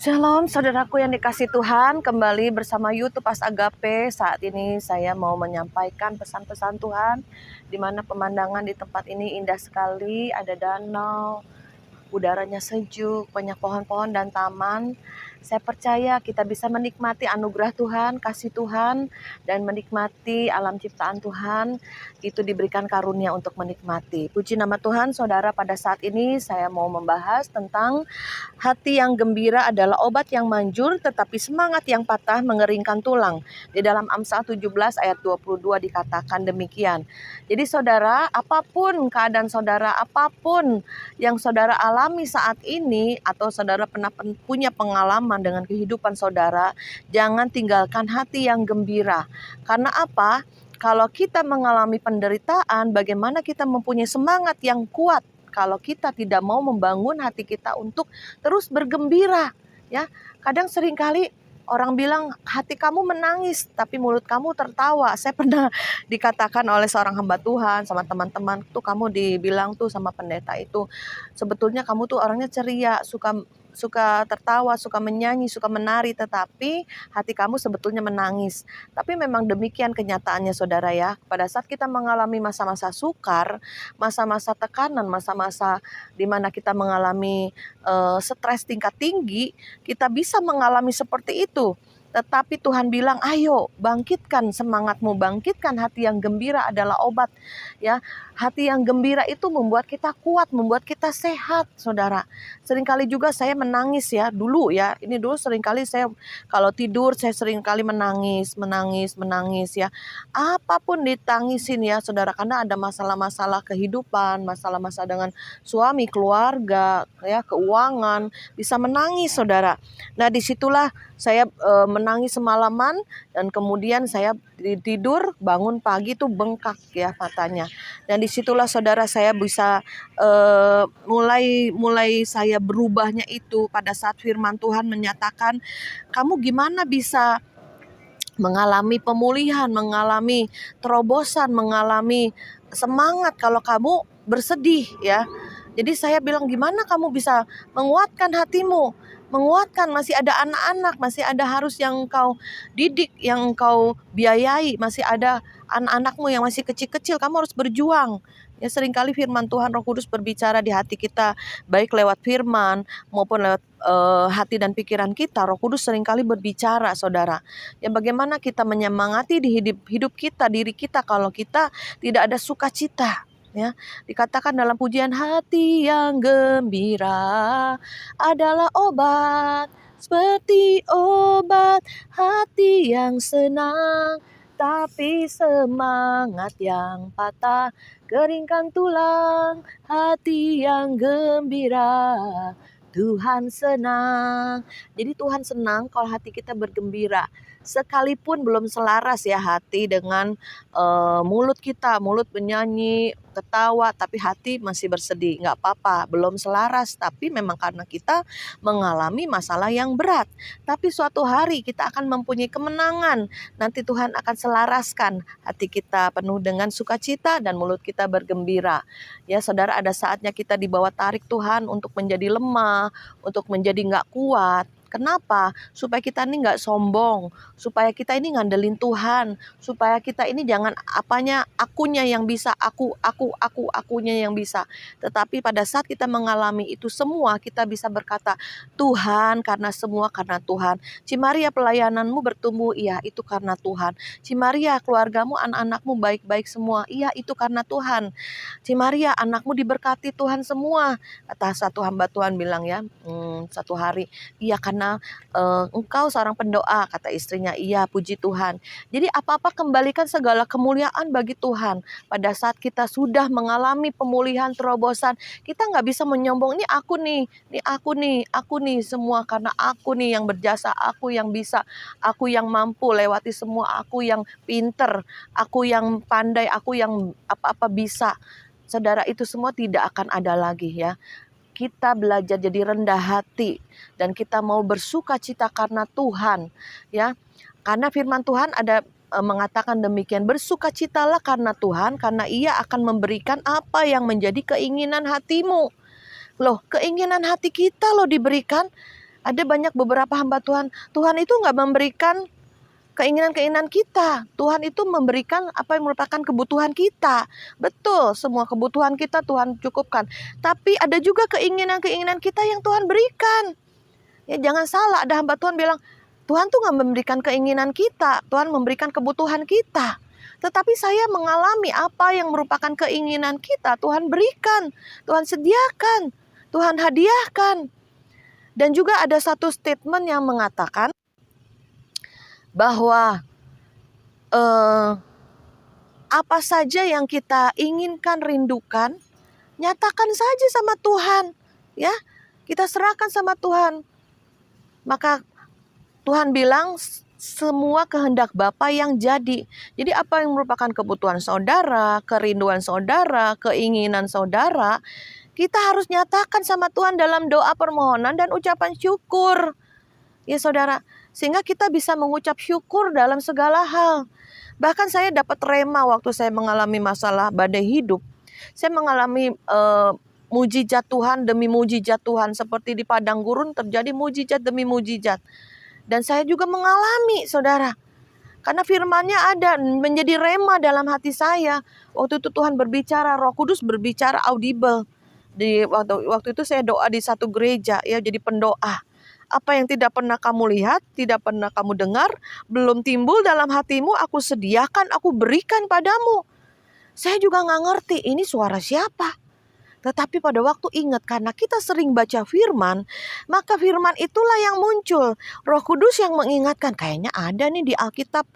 Shalom saudaraku yang dikasih Tuhan, kembali bersama YouTube As Agape. Saat ini saya mau menyampaikan pesan-pesan Tuhan, di mana pemandangan di tempat ini indah sekali, ada danau, udaranya sejuk, banyak pohon-pohon dan taman. Saya percaya kita bisa menikmati anugerah Tuhan, kasih Tuhan, dan menikmati alam ciptaan Tuhan. Itu diberikan karunia untuk menikmati. Puji nama Tuhan, saudara. Pada saat ini saya mau membahas tentang hati yang gembira adalah obat yang manjur, tetapi semangat yang patah mengeringkan tulang. Di dalam Amsal 17 ayat 22 dikatakan demikian. Jadi saudara, apapun keadaan saudara, apapun yang saudara alami saat ini, atau saudara pernah punya pengalaman dengan kehidupan saudara, jangan tinggalkan hati yang gembira. Karena apa? Kalau kita mengalami penderitaan, bagaimana kita mempunyai semangat yang kuat kalau kita tidak mau membangun hati kita untuk terus bergembira, ya. Kadang seringkali orang bilang hati kamu menangis tapi mulut kamu tertawa. Saya pernah dikatakan oleh seorang hamba Tuhan sama teman-teman tuh, kamu dibilang tuh sama pendeta itu, sebetulnya kamu tuh orangnya ceria, suka tertawa, suka menyanyi, suka menari, tetapi hati kamu sebetulnya menangis. Tapi memang demikian kenyataannya saudara ya. Pada saat kita mengalami masa-masa sukar, masa-masa tekanan, masa-masa di mana kita mengalami stres tingkat tinggi, kita bisa mengalami seperti itu. Tetapi Tuhan bilang, ayo bangkitkan semangatmu, bangkitkan hati yang gembira adalah obat. Ya, hati yang gembira itu membuat kita kuat, membuat kita sehat, saudara. Seringkali juga saya menangis ya, dulu ya. Ini dulu seringkali saya kalau tidur saya seringkali menangis ya. Apapun ditangisin ya, saudara, karena ada masalah-masalah kehidupan, masalah-masalah dengan suami, keluarga, ya, keuangan, bisa menangis, saudara. Nah, disitulah saya menangis semalaman, dan kemudian saya tidur, bangun pagi tuh bengkak ya matanya. Dan disitulah saudara saya bisa mulai saya berubahnya itu pada saat firman Tuhan menyatakan, kamu gimana bisa mengalami pemulihan, mengalami terobosan, mengalami semangat kalau kamu bersedih ya. Jadi saya bilang, gimana kamu bisa menguatkan hatimu? Menguatkan, masih ada anak-anak, masih ada harus yang kau didik, yang kau biayai, masih ada anak-anakmu yang masih kecil-kecil, kamu harus berjuang. Ya, seringkali firman Tuhan Roh Kudus berbicara di hati kita, baik lewat firman maupun lewat hati dan pikiran kita. Roh Kudus seringkali berbicara, saudara. Ya, bagaimana kita menyemangati di hidup kita, diri kita, kalau kita tidak ada sukacita. Ya, dikatakan dalam pujian, hati yang gembira adalah obat, seperti obat hati yang senang, tapi semangat yang patah keringkan tulang. Hati yang gembira, Tuhan senang. Jadi Tuhan senang kalau hati kita bergembira. Sekalipun belum selaras ya hati dengan mulut kita, mulut menyanyi, ketawa, tapi hati masih bersedih. Nggak apa-apa, belum selaras, tapi memang karena kita mengalami masalah yang berat. Tapi suatu hari kita akan mempunyai kemenangan. Nanti Tuhan akan selaraskan hati kita penuh dengan sukacita dan mulut kita bergembira. Ya saudara, ada saatnya kita dibawa tarik Tuhan untuk menjadi lemah, untuk menjadi nggak kuat. Kenapa? Supaya kita ini nggak sombong, supaya kita ini ngandelin Tuhan, supaya kita ini jangan akunya yang bisa, akunya yang bisa. Tetapi pada saat kita mengalami itu semua, kita bisa berkata, Tuhan, karena semua karena Tuhan. Cimaria, pelayananmu bertumbuh, iya itu karena Tuhan. Cimaria, keluargamu, anak-anakmu baik-baik semua, iya itu karena Tuhan. Cimaria, anakmu diberkati Tuhan semua. Kata satu hamba Tuhan bilang ya, satu hari, iya karena engkau seorang pendoa, kata istrinya. Iya, puji Tuhan. Jadi apa-apa kembalikan segala kemuliaan bagi Tuhan. Pada saat kita sudah mengalami pemulihan, terobosan, kita nggak bisa menyombong, ini aku nih, semua karena aku nih yang berjasa, aku yang bisa, aku yang mampu lewati semua, aku yang pinter, aku yang pandai, aku yang apa-apa bisa. Saudara, itu semua tidak akan ada lagi ya. Kita belajar jadi rendah hati dan kita mau bersuka cita karena Tuhan ya. Karena firman Tuhan ada mengatakan demikian, bersukacitalah karena Tuhan, karena Ia akan memberikan apa yang menjadi keinginan hatimu. Loh, keinginan hati kita loh diberikan. Ada banyak beberapa hamba Tuhan. Tuhan itu nggak memberikan keinginan-keinginan kita. Tuhan itu memberikan apa yang merupakan kebutuhan kita. Betul, semua kebutuhan kita Tuhan cukupkan. Tapi ada juga keinginan-keinginan kita yang Tuhan berikan. Ya jangan salah, ada hamba Tuhan bilang, Tuhan tuh nggak memberikan keinginan kita, Tuhan memberikan kebutuhan kita. Tetapi saya mengalami apa yang merupakan keinginan kita, Tuhan berikan, Tuhan sediakan, Tuhan hadiahkan. Dan juga ada satu statement yang mengatakan bahwa apa saja yang kita inginkan, rindukan, nyatakan saja sama Tuhan, ya. Kita serahkan sama Tuhan. Maka Tuhan bilang semua kehendak Bapa yang jadi. Jadi apa yang merupakan kebutuhan saudara, kerinduan saudara, keinginan saudara, kita harus nyatakan sama Tuhan dalam doa permohonan dan ucapan syukur. Ya saudara, sehingga kita bisa mengucap syukur dalam segala hal. Bahkan saya dapat rema waktu saya mengalami masalah badai hidup. Saya mengalami mujizat Tuhan demi mujizat Tuhan. Seperti di padang gurun terjadi mujizat demi mujizat. Dan saya juga mengalami, saudara. Karena firman-Nya ada menjadi rema dalam hati saya. Waktu itu Tuhan berbicara, Roh Kudus berbicara audible. Waktu itu saya doa di satu gereja, ya, jadi pendoa. Apa yang tidak pernah kamu lihat, tidak pernah kamu dengar, belum timbul dalam hatimu, aku sediakan, aku berikan padamu. Saya juga nggak ngerti ini suara siapa. Tetapi pada waktu ingat, karena kita sering baca firman, maka firman itulah yang muncul. Roh Kudus yang mengingatkan, kayaknya ada nih di Alkitab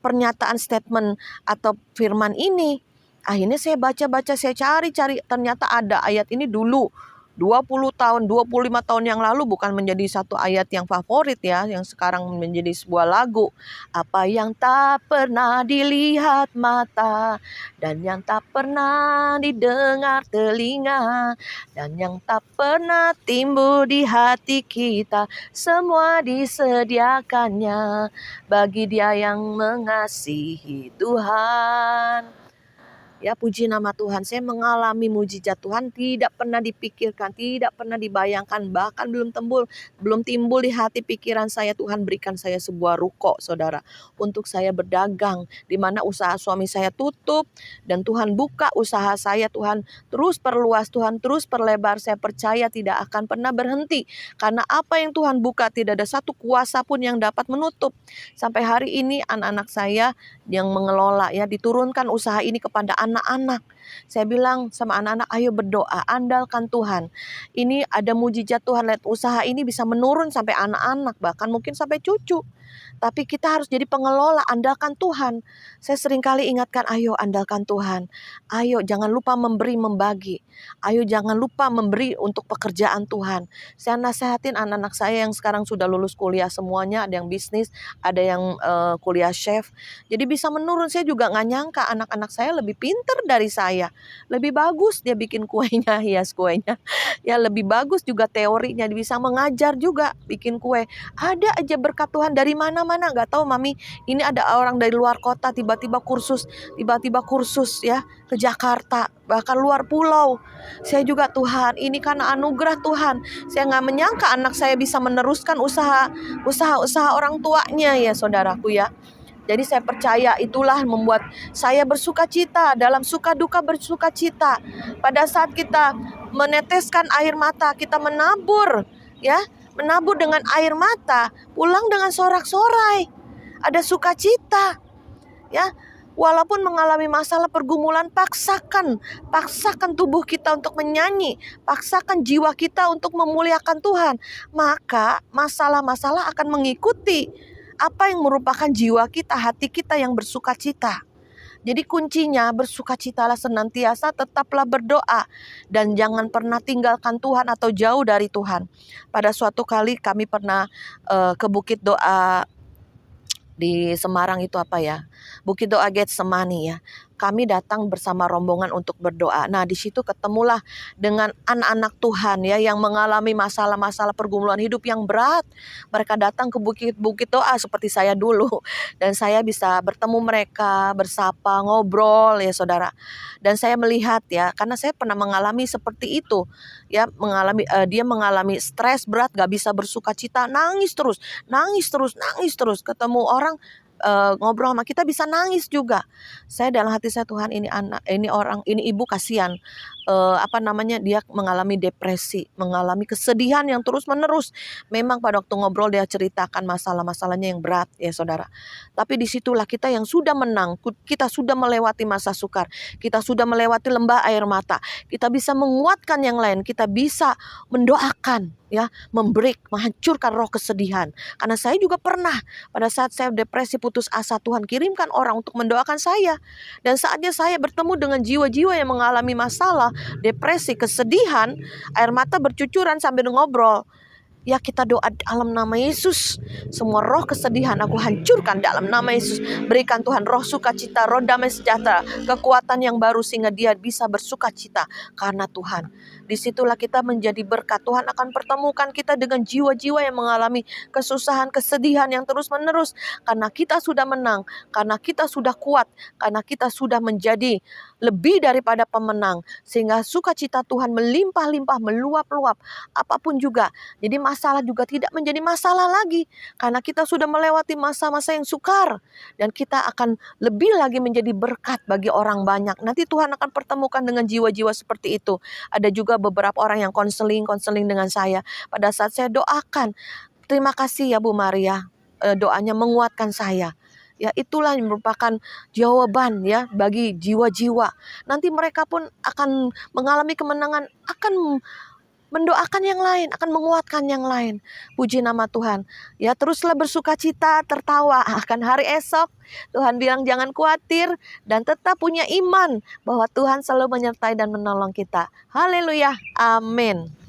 pernyataan statement atau firman ini. Akhirnya saya baca-baca, saya cari-cari, ternyata ada ayat ini dulu. 20 tahun, 25 tahun yang lalu, bukan menjadi satu ayat yang favorit ya, yang sekarang menjadi sebuah lagu. Apa yang tak pernah dilihat mata, dan yang tak pernah didengar telinga, dan yang tak pernah timbul di hati kita, semua disediakannya bagi dia yang mengasihi Tuhan. Ya, puji nama Tuhan, saya mengalami mujizat Tuhan tidak pernah dipikirkan, tidak pernah dibayangkan, bahkan belum timbul di hati pikiran saya. Tuhan berikan saya sebuah ruko, saudara, untuk saya berdagang, di mana usaha suami saya tutup, dan Tuhan buka usaha saya. Tuhan terus perluas, Tuhan terus perlebar. Saya percaya tidak akan pernah berhenti, karena apa yang Tuhan buka tidak ada satu kuasa pun yang dapat menutup. Sampai hari ini anak-anak saya yang mengelola, ya, diturunkan usaha ini kepada anak-anak. Saya bilang sama anak-anak, ayo berdoa, andalkan Tuhan. Ini ada mujizat Tuhan, lihat usaha ini bisa menurun sampai anak-anak, bahkan mungkin sampai cucu. Tapi kita harus jadi pengelola, andalkan Tuhan. Saya sering kali ingatkan, ayo andalkan Tuhan. Ayo jangan lupa memberi, membagi. Ayo jangan lupa memberi untuk pekerjaan Tuhan. Saya nasihatin anak-anak saya yang sekarang sudah lulus kuliah semuanya, ada yang bisnis, ada yang kuliah chef. Jadi bisa menurun. Saya juga gak nyangka anak-anak saya lebih pintar dari saya. Lebih bagus dia bikin kuenya, hias kuenya. Ya, lebih bagus juga teorinya, bisa mengajar juga bikin kue. Ada aja berkat Tuhan dari mana-mana, gak tahu Mami. Ini ada orang dari luar kota tiba-tiba kursus ya ke Jakarta, bahkan luar pulau. Saya juga, Tuhan, ini karena anugerah Tuhan. Saya gak menyangka anak saya bisa meneruskan usaha orang tuanya, ya saudaraku ya. Jadi saya percaya itulah membuat saya bersuka cita, dalam suka duka bersuka cita. Pada saat kita meneteskan air mata, kita menabur, ya, menabur dengan air mata, pulang dengan sorak-sorai. Ada sukacita, ya. Walaupun mengalami masalah pergumulan, paksakan tubuh kita untuk menyanyi, paksakan jiwa kita untuk memuliakan Tuhan. Maka masalah-masalah akan mengikuti apa yang merupakan jiwa kita, hati kita yang bersukacita. Jadi kuncinya bersukacitalah senantiasa, tetaplah berdoa, dan jangan pernah tinggalkan Tuhan atau jauh dari Tuhan. Pada suatu kali kami pernah ke Bukit Doa di Semarang, itu apa ya? Bukit Doa Getsemani, ya. kami datang bersama rombongan untuk berdoa. Nah, di situ ketemulah dengan anak-anak Tuhan ya yang mengalami masalah-masalah pergumulan hidup yang berat. Mereka datang ke bukit-bukit doa seperti saya dulu, dan saya bisa bertemu mereka, bersapa, ngobrol ya saudara. Dan saya melihat ya, karena saya pernah mengalami seperti itu ya, dia mengalami stres berat, gak bisa bersuka cita, nangis terus, nangis terus, nangis terus. Ketemu orang ngobrol sama kita bisa nangis juga. Saya dalam hati saya, Tuhan, ini anak, ini orang, ini ibu kasihan. Dia mengalami depresi, mengalami kesedihan yang terus menerus. Memang pada waktu ngobrol dia ceritakan masalah-masalahnya yang berat ya saudara. Tapi disitulah kita yang sudah menang, kita sudah melewati masa sukar, kita sudah melewati lembah air mata, kita bisa menguatkan yang lain, kita bisa mendoakan ya, menghancurkan roh kesedihan. Karena saya juga pernah pada saat saya depresi putus asa, Tuhan kirimkan orang untuk mendoakan saya. Dan saatnya saya bertemu dengan jiwa-jiwa yang mengalami masalah, depresi, kesedihan, air mata bercucuran sambil ngobrol. Ya, kita doa dalam nama Yesus. Semua roh kesedihan aku hancurkan dalam nama Yesus. Berikan Tuhan roh sukacita, roh damai sejahtera, kekuatan yang baru sehingga dia bisa bersukacita karena Tuhan. Disitulah kita menjadi berkat. Tuhan akan pertemukan kita dengan jiwa-jiwa yang mengalami kesusahan, kesedihan yang terus menerus. Karena kita sudah menang, karena kita sudah kuat, karena kita sudah menjadi lebih daripada pemenang. Sehingga sukacita Tuhan melimpah-limpah, meluap-luap, apapun juga. Jadi masalah juga tidak menjadi masalah lagi. Karena kita sudah melewati masa-masa yang sukar. Dan kita akan lebih lagi menjadi berkat bagi orang banyak. Nanti Tuhan akan pertemukan dengan jiwa-jiwa seperti itu. Ada juga beberapa orang yang konseling dengan saya. Pada saat saya doakan, terima kasih ya Bu Maria, doanya menguatkan saya. Ya, itulah yang merupakan jawaban ya bagi jiwa-jiwa. Nanti mereka pun akan mengalami kemenangan, akan mendoakan yang lain, akan menguatkan yang lain. Puji nama Tuhan. Ya, teruslah bersukacita, tertawa akan hari esok. Tuhan bilang jangan khawatir dan tetap punya iman bahwa Tuhan selalu menyertai dan menolong kita. Haleluya. Amin.